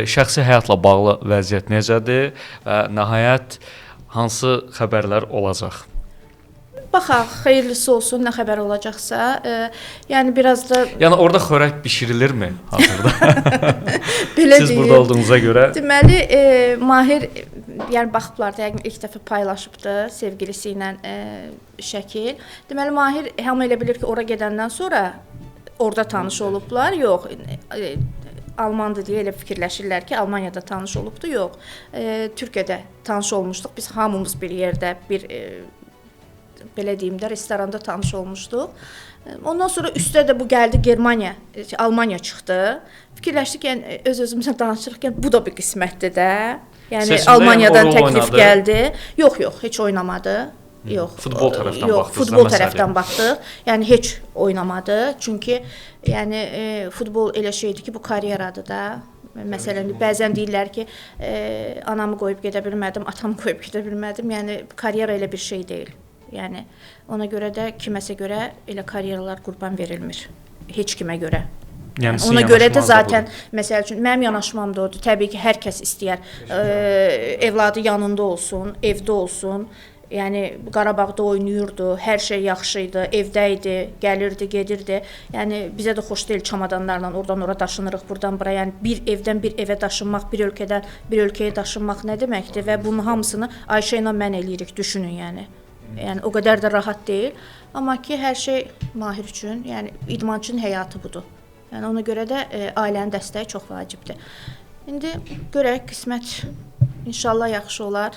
şəxsi həyatla bağlı vəziyyət necədir və nəhayət hansı xəbərlər olacaq? Baxaq, xeyirlisi olsun, nə xəbər olacaqsa. Yəni biraz da Yəni orada xörək bişirilirmi hazırda? belə Siz deyim. burada olduğunuza görə. Deməli, Mahir yəni baxıblar da, ilk dəfə paylaşıbdı sevgilisi ilə şəkil. Deməli, Mahir hamı elə bilir ki, ora gedəndən sonra orada tanış olublar. Yox, Almandır deyə elə fikirləşirlər ki, Almaniyada tanış olubdu. Yox, Türkiyədə tanış olmuşduq. Biz hamımız bir yerdə, bir belə deyim də, restoranda tanış olmuşduq. Ondan sonra üstə də bu gəldi Almaniya çıxdı. Fikirləşdik, yəni öz-özümüzə danışırıq ki, bu da bir qismətdir də. Yəni Seçimdə Almaniyadan yəni təklif oynadı. gəldi. Yox, heç oynamadı. Yox. Futbol tərəfdən yox, baxdınız futbol da məsələyə. tərəfdən baxdıq. Yəni heç oynamadı. Çünki yəni futbol elə şeydir ki, bu karyeradır da. Məsələn, bəzən deyirlər ki, anamı qoyub gedə bilmədim, atamı qoyub gedə bilmədim. Yəni karyera elə bir şey deyil. Yəni ona görə də kiməsə görə elə karyeralar qurban verilmir. Heç kimə görə. Yəni Ona görə də zaten məsəl üçün mənim yanaşmam da odur. Təbii ki, hər kəs istəyər evladı yanında olsun, evdə olsun. Yəni Qarabağda oynayırdı, hər şey yaxşı idi, evdə idi, gəlirdi, gedirdi. Yəni bizə də xoş deyil çamadanlarla oradan ora daşınırıq, buradan bura. Yəni bir evdən bir evə daşınmaq, bir ölkədən bir ölkəyə daşınmaq nə deməkdir və bunun hamısını Ayşə ilə mən eləyirik, düşünün yəni. Yəni o qədər də rahat deyil. Amma ki, hər şey Mahir üçün, yəni idmançının həyatı budur. Yəni ona görə də ailənin dəstəyi çox vacibdir. İndi görək qismət inşallah yaxşı olar.